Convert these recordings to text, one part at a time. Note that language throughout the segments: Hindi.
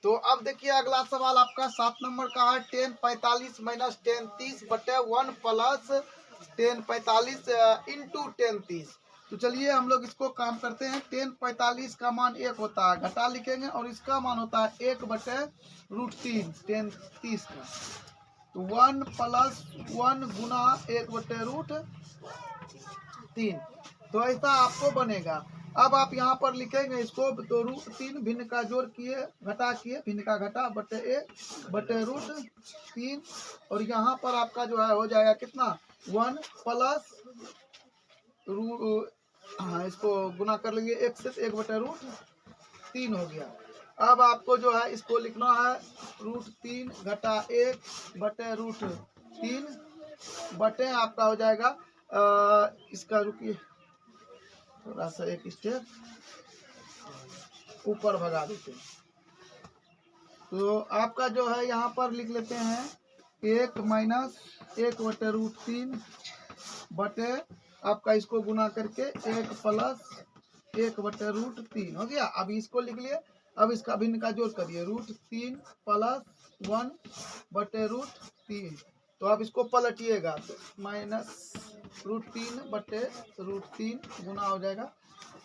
तो अब देखिए अगला सवाल आपका 7 नंबर का है 1045 माइनस 1030 बटे 1 प्लस 1045 इंटू 1030। तो चलिए हम लोग इसको काम करते हैं। 1045 का मान 1 होता है, घटा लिखेंगे, और इसका मान होता है 1 बटे √3 1030 का। तो 1 प्लस 1 गुना 1 बटे √3। तो ऐसा आपको बनेगा। अब आप यहाँ पर लिखेंगे इसको, तो √3 भिन्न का जोड़ किए, घटा किए, भिन्न का घटा, बटे 1 बटे √3, और यहाँ पर आपका जो है हो जाएगा कितना 1 प्लस हाँ इसको गुना कर लेंगे 1 से, 1 बटे √3 हो गया। अब आपको जो है इसको लिखना है √3 घटा 1 बटे √3 बटे आपका हो जाएगा इसका, रुकिए थोड़ा सा एक स्टेप ऊपर भगा देते हैं। तो आपका जो है यहाँ पर लिख लेते हैं 1 माइनस 1 बटे √3 बटे आपका इसको गुना करके 1 प्लस 1 बटे √3 हो गया। अब इसको लिख लिए। अब इसका भिन्न का जोड़ करिए, √3 प्लस 1 बटे √3। तो आप इसको पलटिएगा, तो माइनस √3 बटे √3 गुना हो जाएगा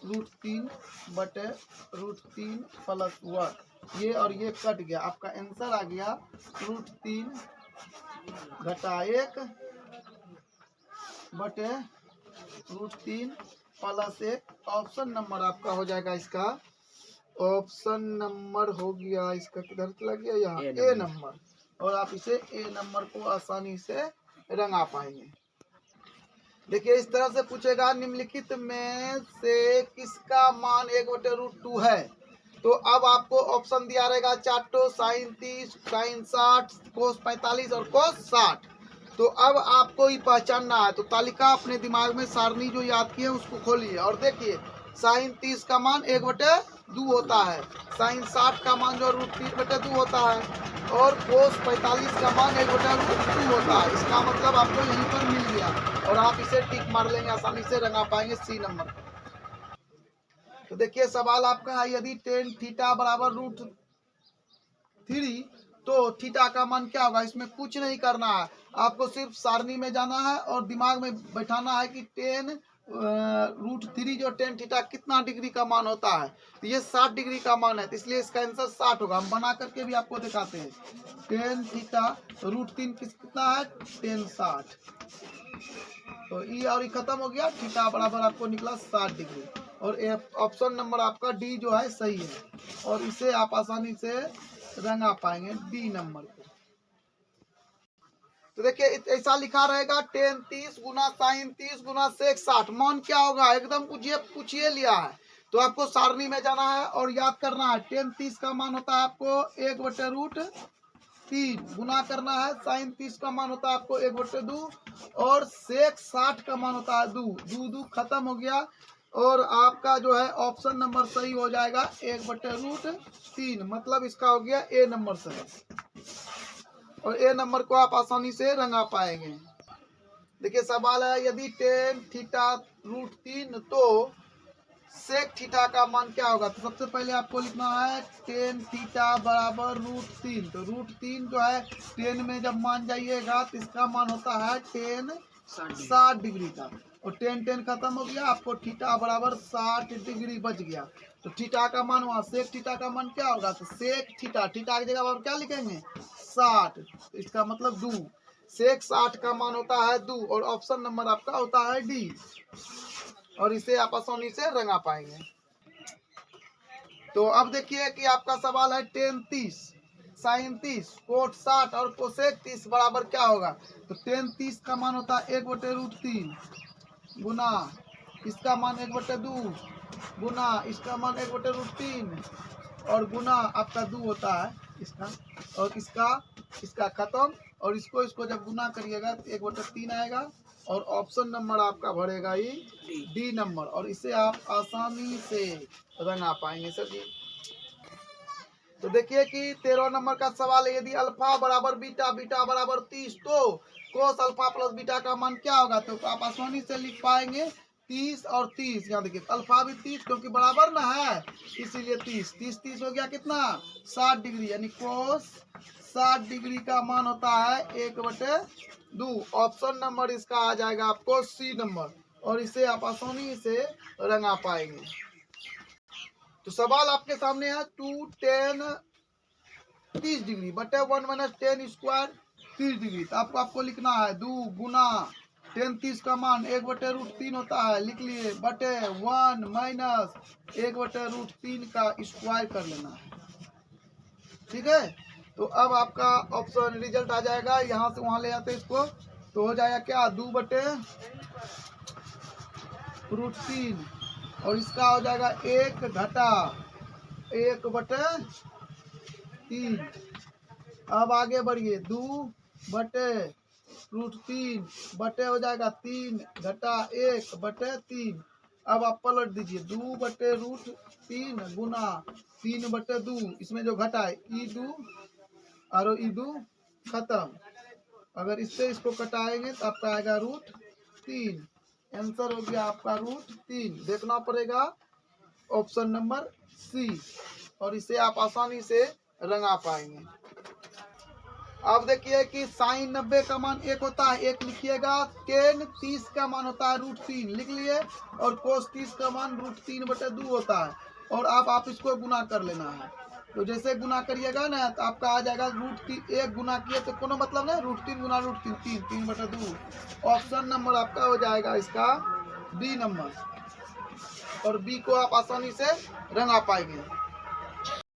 √3 बटे √3 प्लस 1। ये और ये कट गया, आपका आंसर आ गया √3 घटा 1 बटे √3 प्लस 1। ऑप्शन नंबर आपका हो जाएगा इसका, ऑप्शन नंबर हो गया इसका, किधर चला गया, यहाँ ए नंबर। और आप इसे ए नंबर को आसानी से रंगा पाएंगे। देखिए इस तरह से पूछेगा, निम्नलिखित में से किसका मान 1 बटे √2 है। तो अब आपको ऑप्शन दिया रहेगा चार्टो, साइन 30, साइन 60, कोस 45 और कोस 60। तो अब आपको ही पहचानना है। तो तालिका अपने दिमाग में सारणी जो याद की है उसको खोलिए और देखिए, साइन 30 का मान 1 बटे 2 होता है, साइन 60 का मान जो √3 बटे 2 होता है, और कोस 45 का मान 1 बटे √2 होता है। इसका मतलब आपको यहीं पर मिल गया और आप इसे टिक मार लेंगे, आसानी से रंगा पाएंगे सी नंबर। तो देखिए सवाल आपका है, यदि tan थीटा बराबर √3 तो थीटा का मान क्या होगा। इसमें कुछ नहीं करना है, आपको सिर्फ सारणी में जाना है और दिमाग में बैठाना है कि tan √3 जो tan थीटा कितना डिग्री का मान होता है। तो ये 60 डिग्री का मान है, तो इसलिए इसका आंसर 60 होगा। हम बना करके भी आपको दिखाते हैं। tan थीटा √3 कितना है, tan 60। तो ई और ई खत्म हो गया, थीटा बराबर आपको निकला 60 डिग्री। और ऑप्शन नंबर आपका डी जो है सही है, और इसे आप आसानी से रंगा पाएंगे डी नंबर को। तो देखिए ऐसा लिखा रहेगा tan 30 गुना साइन 30 गुना सेक 60, मान क्या होगा एकदम पूछिए लिया है। तो आपको सारणी में जाना है और याद करना है, tan 30 का मान होता है आपको 1 बटे √3 गुना करना है, साइन 30 का मान होता है आपको 1 बटे 2, और सेक 60 का मान होता है 2 खत्म हो गया। और आपका जो है ऑप्शन नंबर सही हो जाएगा 1 बटे √3, मतलब इसका हो गया ए नंबर सही। और ए नंबर को आप आसानी से रंगा पाएंगे। देखिए सवाल है, यदि tan थीटा √3 तो सेक थीटा का मान क्या होगा। तो सबसे पहले आपको लिखना है tan थीटा बराबर √3। तो √3 जो है tan में जब मान जाइएगा तो इसका मान होता है tan 60 डिग्री का, और tan खत्म हो गया, आपको थीटा बराबर 60 डिग्री बच गया। तो थीटा का मान वहाँ सेक थीटा का मान क्या होगा, तो सेक थीटा की जगह पर क्या लिखेंगे 60, तो इसका मतलब 2, सेक 60 का मान होता है 2, और ऑप्शन नंबर आपका होता है डी, और इसे आप आसानी से रंगा पाएंगे। तो अब देखिए कि आपका सवाल है tan 30 साइन 30 कोट 60 और कोसेक 30 बराबर क्या होगा। तो tan 30 का मान होता है 1 बटे √3 गुना इसका मान 1 बटे 2 गुना इसका मान 1 बटे √3 और गुना आपका 2 होता है इसका, और इसका खत्म, और इसको जब गुना करिएगा तो 1 बटे 3 आएगा, और ऑप्शन नंबर आपका भरेगा ही डी नंबर, और इसे आप आसानी से रंगा पाएंगे सर जी। तो देखिए कि 13 नंबर का सवाल है, यदि अल्फा बराबर बीटा, बीटा बराबर 30 तो कोस अल्फा प्लस बीटा का मान क्या होगा। तो आप आसानी से लिख पाएंगे 30 और 30, यहाँ देखिए अल्फा भी 30 क्योंकि बराबर ना है, इसीलिए 30 30 30 हो गया कितना 60 डिग्री, यानी कोस 60 डिग्री का मान होता है 1/2। ऑप्शन नंबर इसका आ जाएगा आपको सी नंबर, और इसे आप आसानी से रंगा पाएंगे। तो सवाल आपके सामने है 2 10 30 डिग्री बटे 1 माइनस 10 स्क्वायर 30 डिग्री। तो आपको लिखना है 2 गुना 10 30 का मान 1/√3 होता है, लिख लिए, बटे 1 माइनस 1/√3 का स्क्वायर कर लेना है। ठीक है, तो अब आपका ऑप्शन रिजल्ट आ जाएगा, यहाँ से वहां ले जाते इसको, तो हो जाएगा क्या 2/√3, और इसका हो जाएगा 1 घटा 1/3। अब आगे बढ़िए, 2/√3 बटे हो जाएगा 3 घटा 1/3। अब आप पलट दीजिए, 2/√3 गुना 3/2, इसमें जो घटा है ई2 और ई2 खत्म। अगर इससे इसको कटाएंगे तो आपका आएगा √3। आंसर हो गया आपका √3। देखना पड़ेगा ऑप्शन नंबर सी, और इसे आप आसानी से रंगा पाएंगे। अब देखिए कि साइन 90 का मान 1 होता है, 1 लिखिएगा। टेन 30 का मान होता है √3, लिख लिए, और कोस 30 का मान √3/2 होता है, और आप इसको गुना कर लेना है। तो जैसे गुना करिएगा ना तो आपका आ जाएगा √3, 1 गुना किए तो कोनो मतलब नहीं, √3 गुना √3 3 3/2। ऑप्शन नंबर आपका हो जाएगा इसका बी नंबर, और बी को आप आसानी से रंगा पाएंगे।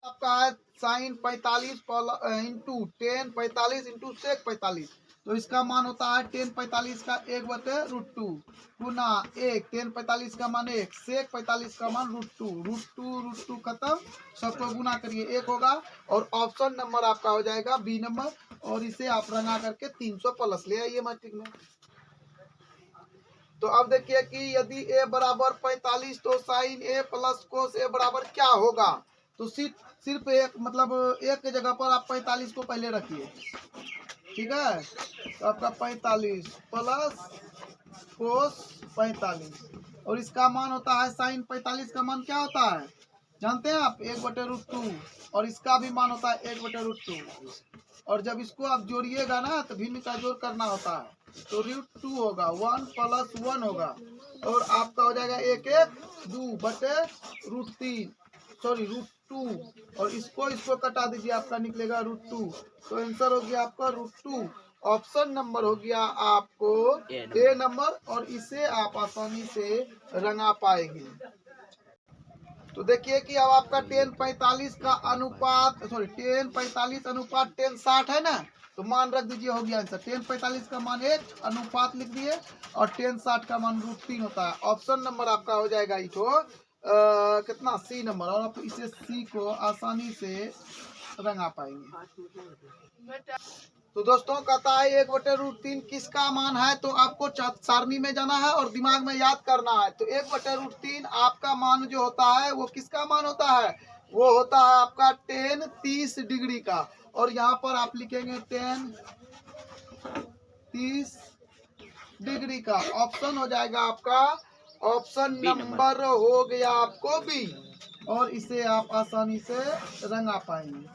आपका है साइन 45 इंटू 10 45 इंटू सेक 45, तो इसका मान होता है 10 45 का 1/√2 गुना 1, 10 45 का मान 1, सेक 45 का मान √2 खत्म, सबको गुना करिए 1 होगा, और ऑप्शन नंबर आपका हो जाएगा बी नंबर, और इसे आप रंगा करके 300 प्लस ले आइए मैट्रिक में। तो अब देखिए कि यदि a बराबर 45 तो sine a plus cos a बराबर क्या होगा। तो सिर्फ एक मतलब एक के जगह पर आप 45 को पहले रखिए, ठीक है। तो आपका 45 प्लस कोस 45, और इसका मान होता है साइन 45 का मान क्या होता है जानते हैं आप 1/√2, और इसका भी मान होता है 1/√2, और जब इसको आप जोड़िएगा ना तो भिन्न का जोड़ करना होता है, तो √2 होगा, 1 + 1 होगा, और आपका हो जाएगा 1 1 2/√3 सॉरी √2, और इसको कटा दीजिए, आपका निकलेगा √2। तो आंसर हो गया आपका √2। ऑप्शन नंबर हो गया आपको ए नंबर, और इसे आप आसानी से रंगा पाएंगे। तो देखिए कि अब आपका 10:45 का अनुपात 10:45 अनुपात 10:60 है ना, तो मान रख दीजिए, हो गया आंसर। 10:45 का मान 1 अनुपात लिख दिए, और 10:60 का मान √3 होता है। ऑप्शन नंबर आपका हो जाएगा इठो कितना सी नंबर, और आप इसे सी को आसानी से रंगा पाएंगे। तो दोस्तों कहता है 1/√3 किसका मान है, तो आपको सारणी में जाना है और दिमाग में याद करना है। तो 1/√3 आपका मान जो होता है वो किसका मान होता है, वो होता है आपका 10 30 डिग्री का, और यहाँ पर आप लिखेंगे 10 30 डिग्री का। ऑप्शन हो जाएगा आपका ऑप्शन नंबर हो गया आपको बी, और इसे आप आसानी से रंगा पाएंगे।